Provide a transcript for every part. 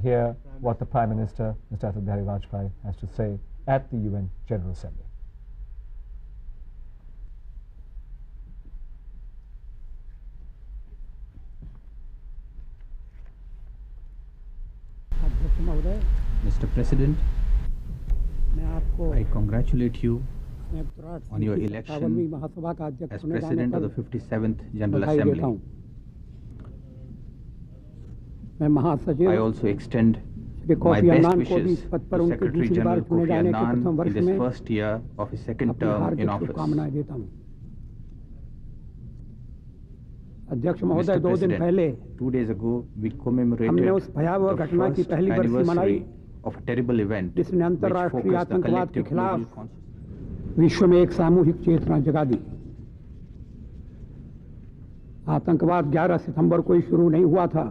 hear what the Prime Minister, Mr. Atal Bihari Vajpayee, has to say at the UN General Assembly. Mr. President, I congratulate you on your election as President of the 57th General Assembly. I also extend my best wishes to Secretary General Kofi Annan in this first year of his second term in office. Mr. President, 2 days ago we commemorated the first anniversary of a terrible event which focused the collective global consciousness. विश्व में एक सामूहिक चेतना जगा दी। आतंकवाद 11 सितंबर को ही शुरू नहीं हुआ था।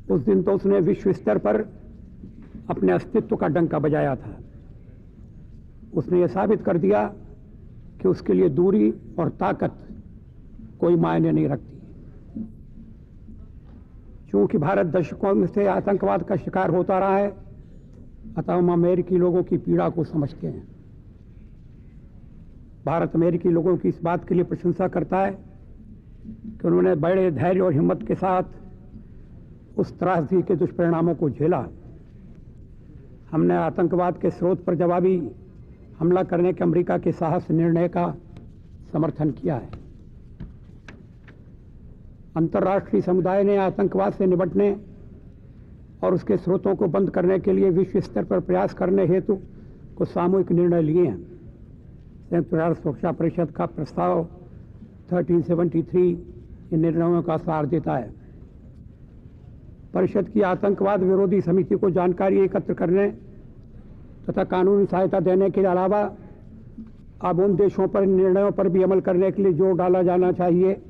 उस दिन तो उसने विश्व स्तर पर अपने अस्तित्व का डंका बजाया था। उसने ये साबित कर दिया कि उसके लिए दूरी और ताकत कोई मायने नहीं रखती। चूंकि भारत दशकों से आतंकवाद का शिकार होता रहा है, अतः हम अमेरिकी लोगों की पीड़ा को समझते हैं। भारत अमेरिकी लोगों की इस बात के लिए प्रशंसा करता है कि उन्होंने बड़े धैर्य और हिम्मत के साथ उस त्रासदी के दुष्परिणामों को झेला। हमने आतंकवाद के स्रोत पर जवाबी हमला करने के अमेरिका के साहस निर्णय का समर्थन किया है। अंतर्राष्ट्रीय समुदाय ने आतंकवाद से निपटने और उसके स्रोतों को बंद करने के लिए विश्व स्तर पर प्रयास करने हेतु कुछ सामूहिक निर्णय लिए हैं। संयुक्त राष्ट्र सुरक्षा परिषद का प्रस्ताव 1373 इन निर्णयों का सार देता है। परिषद की आतंकवाद विरोधी समिति को जानकारी एकत्र करने तथा कानूनी सहायता देने के अलावा अब उन देशों पर निर्णयों पर भी अमल करने के लिए जोर डाला जाना चाहिए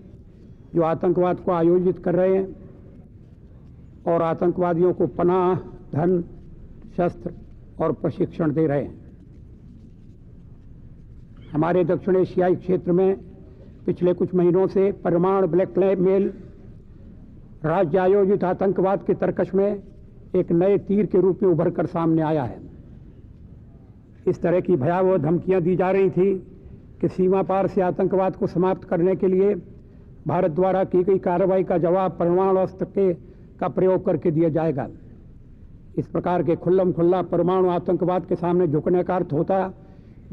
जो आतंकवाद को आयोजित कर रहे हैं और आतंकवादियों को पनाह, धन, शस्त्र और प्रशिक्षण दे रहे हैं। हमारे दक्षिण एशियाई क्षेत्र में पिछले कुछ महीनों से परमाणु ब्लैकमेल राज्य आयोजित आतंकवाद के तर्कश में एक नए तीर के रूप में उभर कर सामने आया है। इस तरह की भयावह धमकियां दी जा रही थी कि सीमा पार से आतंकवाद को समाप्त करने के लिए भारत द्वारा की गई कार्रवाई का जवाब परमाणु अस्त्र का प्रयोग करके दिया जाएगा। इस प्रकार के खुल्लम खुल्ला परमाणु आतंकवाद के सामने झुकने का अर्थ होता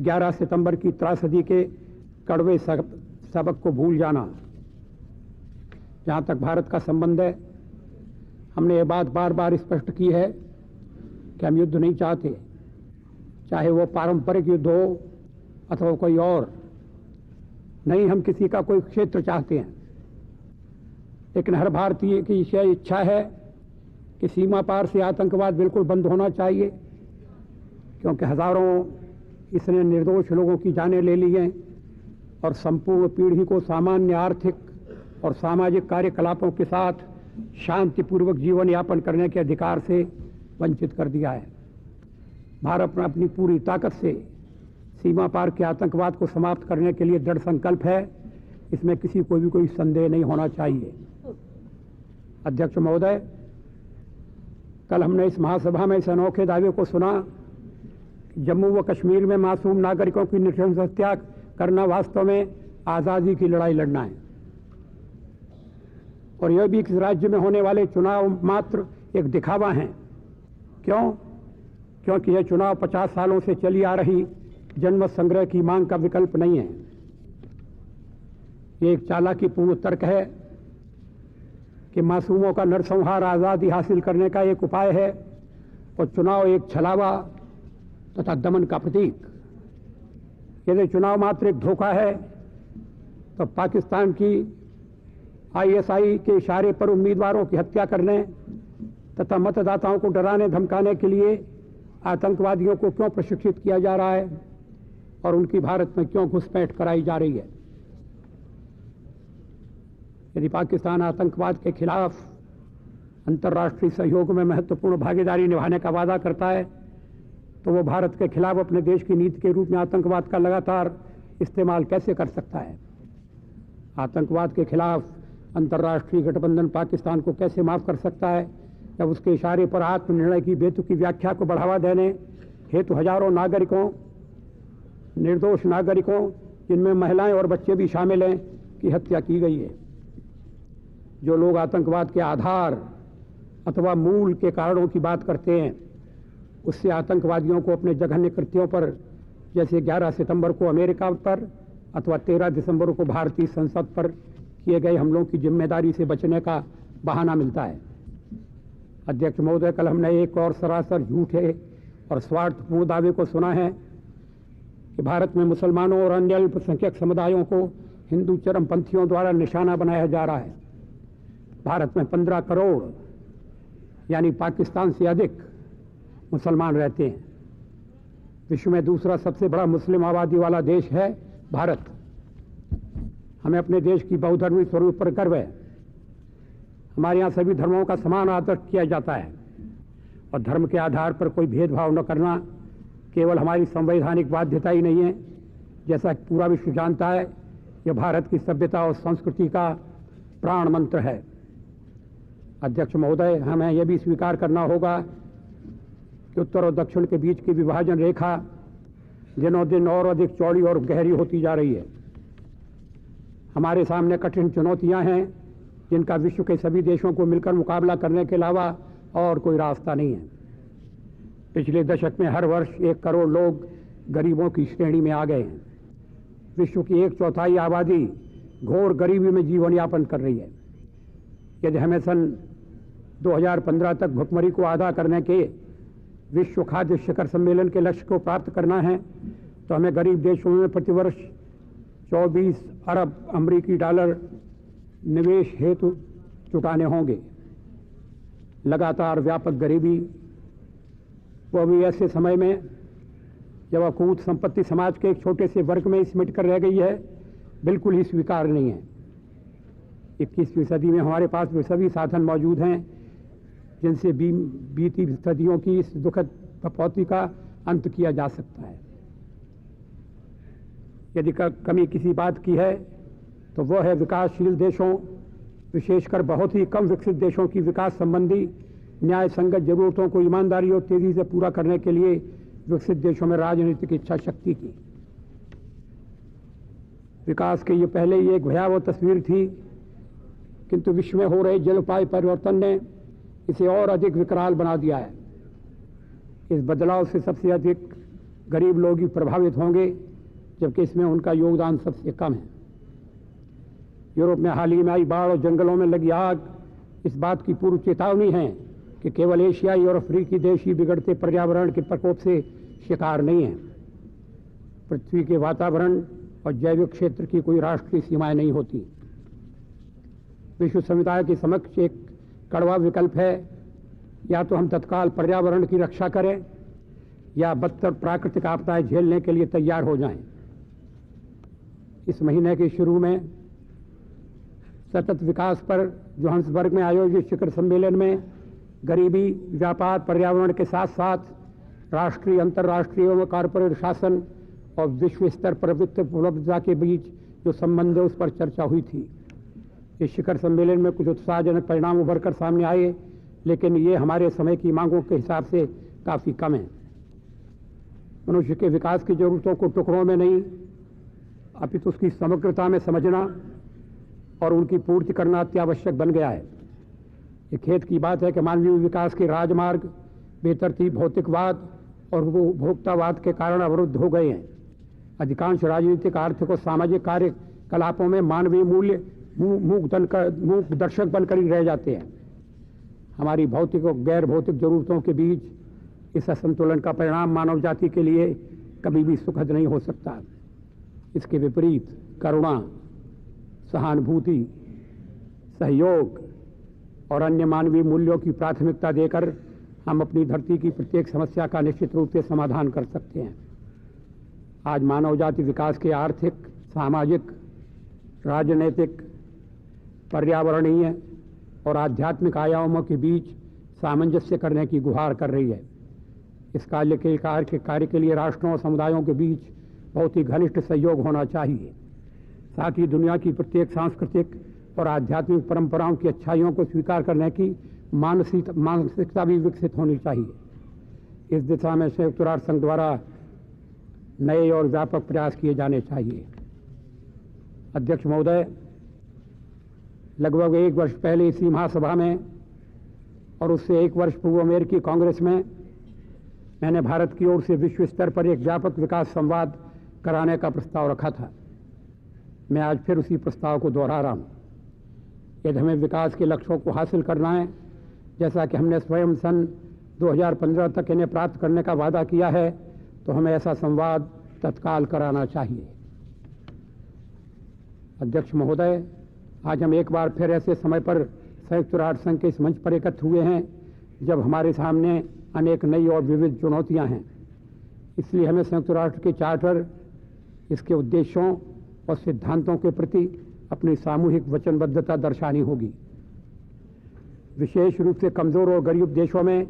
11 सितंबर की त्रासदी के कड़वे सबक को भूल जाना। जहाँ तक भारत का संबंध है, हमने ये बात बार बार स्पष्ट की है कि हम युद्ध नहीं चाहते, चाहे वो पारंपरिक युद्ध हो अथवा कोई और। नहीं, हम किसी का कोई क्षेत्र चाहते हैं, लेकिन हर भारतीय की यह इच्छा है कि सीमा पार से आतंकवाद बिल्कुल बंद होना चाहिए, क्योंकि हजारों इसने निर्दोष लोगों की जानें ले ली हैं और संपूर्ण पीढ़ी को सामान्य आर्थिक और सामाजिक कार्यकलापों के साथ शांतिपूर्वक जीवन यापन करने के अधिकार से वंचित कर दिया है। भारत में अपनी पूरी ताकत से सीमा पार के आतंकवाद को समाप्त करने के लिए दृढ़ संकल्प है। इसमें किसी को भी कोई संदेह नहीं होना चाहिए। अध्यक्ष महोदय, कल हमने इस महासभा में इस अनोखे दावे को सुना कि जम्मू व कश्मीर में मासूम नागरिकों की नृशंस हत्या करना वास्तव में आज़ादी की लड़ाई लड़ना है, और यह भी इस राज्य में होने वाले चुनाव मात्र एक दिखावा है। क्यों? क्योंकि यह चुनाव 50 सालों से चली आ रही जनमत संग्रह की मांग का विकल्प नहीं है। ये एक चालाकीपूर्ण तर्क है कि मासूमों का नरसंहार आज़ादी हासिल करने का एक उपाय है और चुनाव एक छलावा तथा दमन का प्रतीक। यदि चुनाव मात्र एक धोखा है तो पाकिस्तान की ISI के इशारे पर उम्मीदवारों की हत्या करने तथा मतदाताओं को डराने धमकाने के लिए आतंकवादियों को क्यों प्रशिक्षित किया जा रहा है और उनकी भारत में क्यों घुसपैठ कराई जा रही है? यदि पाकिस्तान आतंकवाद के खिलाफ अंतर्राष्ट्रीय सहयोग में महत्वपूर्ण भागीदारी निभाने का वादा करता है तो वो भारत के खिलाफ अपने देश की नीति के रूप में आतंकवाद का लगातार इस्तेमाल कैसे कर सकता है? आतंकवाद के खिलाफ अंतर्राष्ट्रीय गठबंधन पाकिस्तान को कैसे माफ कर सकता है जब उसके इशारे पर आत्मनिर्णय की बेतुकी व्याख्या को बढ़ावा देने हेतु हजारों नागरिकों, निर्दोष नागरिकों, जिनमें महिलाएं और बच्चे भी शामिल हैं, की हत्या की गई है। जो लोग आतंकवाद के आधार अथवा मूल के कारणों की बात करते हैं, उससे आतंकवादियों को अपने जघन्य कृत्यों पर, जैसे 11 सितंबर को अमेरिका पर अथवा 13 दिसंबर को भारतीय संसद पर किए गए हमलों की जिम्मेदारी से बचने का बहाना मिलता है। अध्यक्ष महोदय, कल हमने एक और सरासर झूठे और स्वार्थपूर्ण दावे को सुना है कि भारत में मुसलमानों और अन्य अल्पसंख्यक समुदायों को हिंदू चरमपंथियों द्वारा निशाना बनाया जा रहा है। भारत में 15 करोड़ यानी पाकिस्तान से अधिक मुसलमान रहते हैं। विश्व में दूसरा सबसे बड़ा मुस्लिम आबादी वाला देश है भारत। हमें अपने देश की बहुधर्मी स्वरूप पर गर्व है। हमारे यहाँ सभी धर्मों का समान आदर किया जाता है और धर्म के आधार पर कोई भेदभाव न करना केवल हमारी संवैधानिक बाध्यता ही नहीं है, जैसा कि पूरा विश्व जानता है, यह भारत की सभ्यता और संस्कृति का प्राण मंत्र है। अध्यक्ष महोदय, हमें यह भी स्वीकार करना होगा कि उत्तर और दक्षिण के बीच की विभाजन रेखा दिनों दिन और अधिक चौड़ी और गहरी होती जा रही है। हमारे सामने कठिन चुनौतियां हैं जिनका विश्व के सभी देशों को मिलकर मुकाबला करने के अलावा और कोई रास्ता नहीं है। पिछले दशक में हर वर्ष 1 करोड़ लोग गरीबों की श्रेणी में आ गए हैं। विश्व की 1/4 आबादी घोर गरीबी में जीवन यापन कर रही है। यदि हमें सन 2015 तक भुखमरी को आधा करने के विश्व खाद्य शिखर सम्मेलन के लक्ष्य को प्राप्त करना है तो हमें गरीब देशों में प्रतिवर्ष 24 अरब अमेरिकी डॉलर निवेश हेतु जुटाने होंगे। लगातार व्यापक गरीबी, वो भी ऐसे समय में जब अकूत संपत्ति समाज के एक छोटे से वर्ग में सिमट कर रह गई है, बिल्कुल ही स्वीकार नहीं है। 21वीं सदी में हमारे पास वे सभी साधन मौजूद हैं जिनसे बीती सदियों की इस दुखद कटौती का अंत किया जा सकता है। यदि कमी किसी बात की है तो वह है विकासशील देशों, विशेषकर बहुत ही कम विकसित देशों की विकास संबंधी न्याय संगत जरूरतों को ईमानदारी और तेजी से पूरा करने के लिए विकसित देशों में राजनीतिक इच्छा शक्ति की। विकास के ये पहले ही एक भयावह तस्वीर थी, किंतु विश्व में हो रहे जलवायु परिवर्तन ने इसे और अधिक विकराल बना दिया है। इस बदलाव से सबसे अधिक गरीब लोग ही प्रभावित होंगे, जबकि इसमें उनका योगदान सबसे कम है। यूरोप में हाल ही में आई बाढ़ और जंगलों में लगी आग इस बात की पूर्व चेतावनी है कि केवल एशियाई और अफ्रीकी देश ही बिगड़ते पर्यावरण के प्रकोप से शिकार नहीं है। पृथ्वी के वातावरण और जैविक क्षेत्र की कोई राष्ट्रीय सीमाएं नहीं होती। विश्व समुदाय के समक्ष एक कड़वा विकल्प है, या तो हम तत्काल पर्यावरण की रक्षा करें या बदतर प्राकृतिक आपदाएं झेलने के लिए तैयार हो जाएं। इस महीने के शुरू में सतत विकास पर जोहान्सबर्ग में आयोजित शिखर सम्मेलन में गरीबी, व्यापार, पर्यावरण के साथ साथ राष्ट्रीय, अंतर्राष्ट्रीय और कॉरपोरेट शासन और विश्व स्तर पर वित्त उपलब्धता के बीच जो संबंध है उस पर चर्चा हुई थी। इस शिखर सम्मेलन में कुछ उत्साहजनक परिणाम उभर कर सामने आए, लेकिन ये हमारे समय की मांगों के हिसाब से काफ़ी कम है। मनुष्य के विकास की जरूरतों को टुकड़ों में नहीं अपितु उसकी समग्रता में समझना और उनकी पूर्ति करना अत्यावश्यक बन गया है। ये खेद की बात है कि मानवीय विकास के राजमार्ग बेतरतीब भौतिकवाद और उपभोक्तावाद के कारण अवरुद्ध हो गए हैं। अधिकांश राजनीतिक, आर्थिक और सामाजिक कार्यकलापों में मानवीय मूल्य मूक दर्शक बनकर ही रह जाते हैं। हमारी भौतिक और गैर भौतिक जरूरतों के बीच इस असंतुलन का परिणाम मानव जाति के लिए कभी भी सुखद नहीं हो सकता। इसके विपरीत करुणा, सहानुभूति, सहयोग और अन्य मानवीय मूल्यों की प्राथमिकता देकर हम अपनी धरती की प्रत्येक समस्या का निश्चित रूप से समाधान कर सकते हैं। आज मानव जाति विकास के आर्थिक, सामाजिक, राजनीतिक, पर्यावरणीय और आध्यात्मिक आयामों के बीच सामंजस्य करने की गुहार कर रही है। इस कार्य के लिए राष्ट्रों और समुदायों के बीच बहुत ही घनिष्ठ सहयोग होना चाहिए। साथ ही दुनिया की प्रत्येक सांस्कृतिक और आध्यात्मिक परंपराओं की अच्छाइयों को स्वीकार करने की मानसिकता भी विकसित होनी चाहिए। इस दिशा में संयुक्त राष्ट्र संघ द्वारा नए और व्यापक प्रयास किए जाने चाहिए। अध्यक्ष महोदय, लगभग 1 वर्ष पहले इसी महासभा में और उससे 1 वर्ष पूर्व अमेरिकी कांग्रेस में मैंने भारत की ओर से विश्व स्तर पर एक व्यापक विकास संवाद कराने का प्रस्ताव रखा था। मैं आज फिर उसी प्रस्ताव को दोहरा रहा हूँ। यदि हमें विकास के लक्ष्यों को हासिल करना है, जैसा कि हमने स्वयं सन 2015 तक इन्हें प्राप्त करने का वादा किया है, तो हमें ऐसा संवाद तत्काल कराना चाहिए। अध्यक्ष महोदय, आज हम एक बार फिर ऐसे समय पर संयुक्त राष्ट्र संघ के इस मंच पर एकत्र हुए हैं जब हमारे सामने अनेक नई और विविध चुनौतियां हैं। इसलिए हमें संयुक्त राष्ट्र के चार्टर, इसके उद्देश्यों और सिद्धांतों के प्रति अपनी सामूहिक वचनबद्धता दर्शानी होगी। विशेष रूप से कमजोर और गरीब देशों में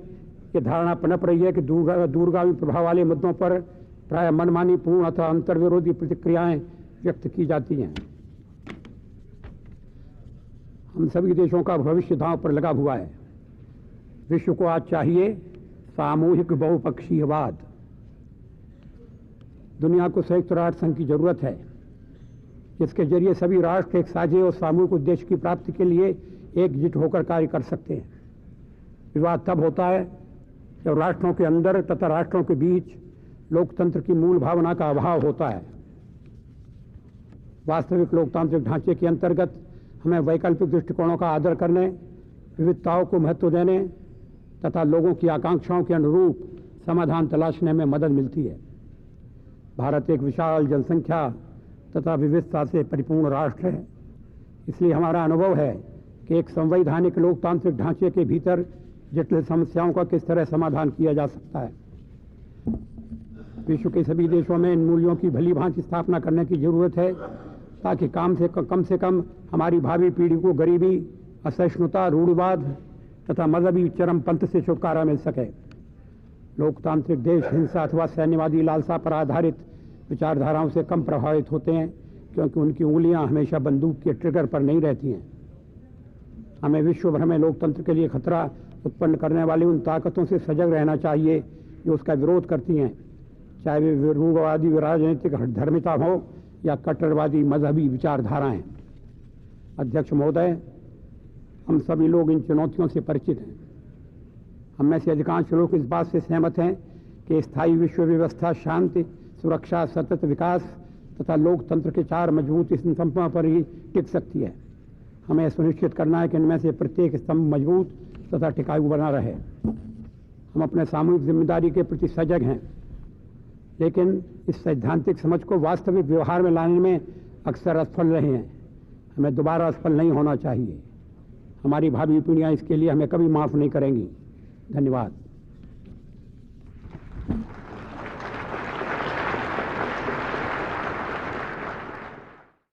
ये धारणा पनप रही है कि दूरगामी प्रभाव वाले मुद्दों पर प्राय मनमानी पूर्ण अथवा अंतर्विरोधी प्रतिक्रियाएं व्यक्त की जाती हैं। हम सभी देशों का भविष्य दांव पर लगा हुआ है। विश्व को आज चाहिए सामूहिक बहुपक्षीयवाद। दुनिया को संयुक्त राष्ट्र संघ की जरूरत है, जिसके जरिए सभी राष्ट्र एक साझे और सामूहिक उद्देश्य की प्राप्ति के लिए एकजुट होकर कार्य कर सकते हैं। विवाद तब होता है जब राष्ट्रों के अंदर तथा राष्ट्रों के बीच लोकतंत्र की मूल भावना का अभाव होता है। वास्तविक लोकतांत्रिक ढांचे के अंतर्गत हमें वैकल्पिक दृष्टिकोणों का आदर करने, विविधताओं को महत्व देने तथा लोगों की आकांक्षाओं के अनुरूप समाधान तलाशने में मदद मिलती है। भारत एक विशाल जनसंख्या तथा विविधता से परिपूर्ण राष्ट्र है। इसलिए हमारा अनुभव है कि एक संवैधानिक लोकतांत्रिक ढांचे के भीतर जटिल समस्याओं का किस तरह समाधान किया जा सकता है। विश्व के सभी देशों में इन मूल्यों की भली भांति स्थापना करने की जरूरत है, ताकि कम से कम हमारी भावी पीढ़ी को गरीबी, असहिष्णुता, रूढ़िवाद तथा मजहबी चरमपंथ से छुटकारा मिल सके। लोकतांत्रिक देश हिंसा अथवा सैन्यवादी लालसा पर आधारित विचारधाराओं से कम प्रभावित होते हैं, क्योंकि उनकी उंगलियां हमेशा बंदूक के ट्रिगर पर नहीं रहती हैं। हमें विश्व भर में लोकतंत्र के लिए खतरा उत्पन्न करने वाली उन ताकतों से सजग रहना चाहिए जो उसका विरोध करती हैं, चाहे वे रूढ़वादी राजनीतिक धर्मिता हो या कट्टरवादी मजहबी विचारधाराएं। अध्यक्ष महोदय, हम सभी लोग इन चुनौतियों से परिचित हैं। हम में से अधिकांश लोग इस बात से सहमत हैं कि स्थायी विश्व व्यवस्था शांति, सुरक्षा, सतत विकास तथा लोकतंत्र के 4 मजबूत स्तंभों पर ही टिक सकती है। हमें सुनिश्चित करना है कि इनमें से प्रत्येक स्तंभ मजबूत तथा टिकाऊ बना रहे। हम अपने सामूहिक जिम्मेदारी के प्रति सजग हैं, लेकिन इस सैद्धांतिक समझ को वास्तविक व्यवहार में लाने में अक्सर असफल रहे हैं। हमें दोबारा असफल नहीं होना चाहिए। हमारी भावी पीढ़ियां इसके लिए हमें कभी माफ़ नहीं करेंगी। धन्यवाद।